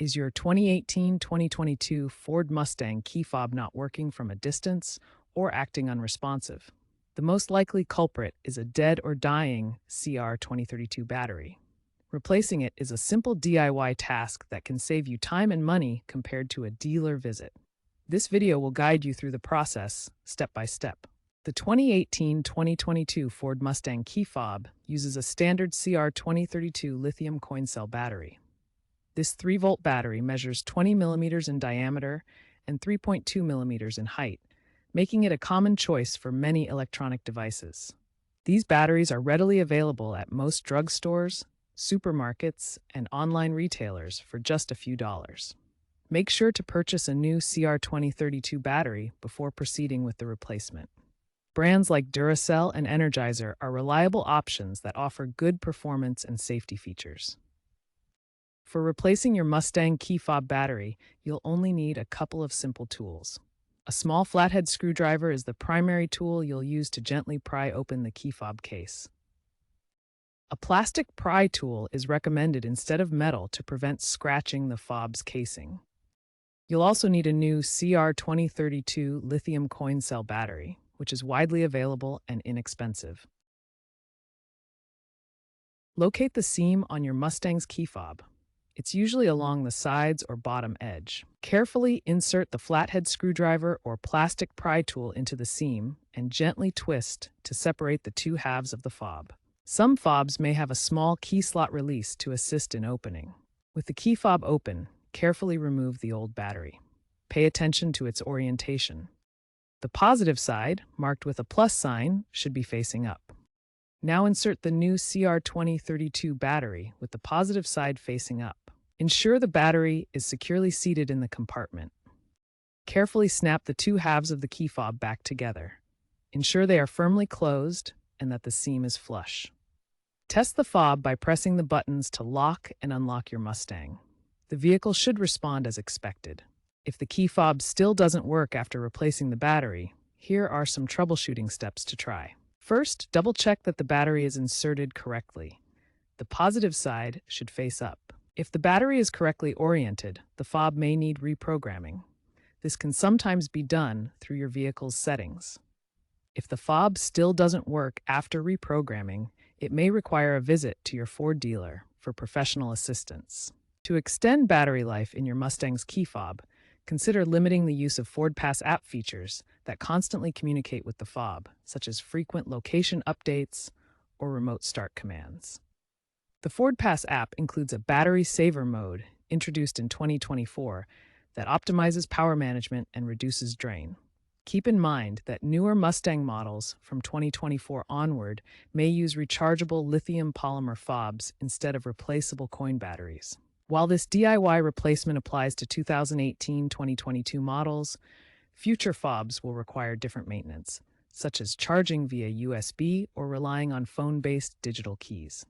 Is your 2018-2022 Ford Mustang key fob not working from a distance or acting unresponsive? The most likely culprit is a dead or dying CR2032 battery. Replacing it is a simple DIY task that can save you time and money compared to a dealer visit. This video will guide you through the process, step by step. The 2018-2022 Ford Mustang key fob uses a standard CR2032 lithium coin cell battery. This 3-volt battery measures 20 millimeters in diameter and 3.2 millimeters in height, making it a common choice for many electronic devices. These batteries are readily available at most drugstores, supermarkets, and online retailers for just a few dollars. Make sure to purchase a new CR2032 battery before proceeding with the replacement. Brands like Duracell and Energizer are reliable options that offer good performance and safety features. For replacing your Mustang key fob battery, you'll only need a couple of simple tools. A small flathead screwdriver is the primary tool you'll use to gently pry open the key fob case. A plastic pry tool is recommended instead of metal to prevent scratching the fob's casing. You'll also need a new CR2032 lithium coin cell battery, which is widely available and inexpensive. Locate the seam on your Mustang's key fob. It's usually along the sides or bottom edge. Carefully insert the flathead screwdriver or plastic pry tool into the seam and gently twist to separate the two halves of the fob. Some fobs may have a small key slot release to assist in opening. With the key fob open, carefully remove the old battery. Pay attention to its orientation. The positive side, marked with a plus sign, should be facing up. Now insert the new CR2032 battery with the positive side facing up. Ensure the battery is securely seated in the compartment. Carefully snap the two halves of the key fob back together. Ensure they are firmly closed and that the seam is flush. Test the fob by pressing the buttons to lock and unlock your Mustang. The vehicle should respond as expected. If the key fob still doesn't work after replacing the battery, here are some troubleshooting steps to try. First, double-check that the battery is inserted correctly. The positive side should face up. If the battery is correctly oriented, the fob may need reprogramming. This can sometimes be done through your vehicle's settings. If the fob still doesn't work after reprogramming, it may require a visit to your Ford dealer for professional assistance. To extend battery life in your Mustang's key fob, consider limiting the use of Ford Pass app features that constantly communicate with the fob, such as frequent location updates or remote start commands. The Ford Pass app includes a battery saver mode introduced in 2024 that optimizes power management and reduces drain. Keep in mind that newer Mustang models from 2024 onward may use rechargeable lithium polymer fobs instead of replaceable coin batteries. While this DIY replacement applies to 2018-2022 models, future fobs will require different maintenance, such as charging via USB or relying on phone-based digital keys.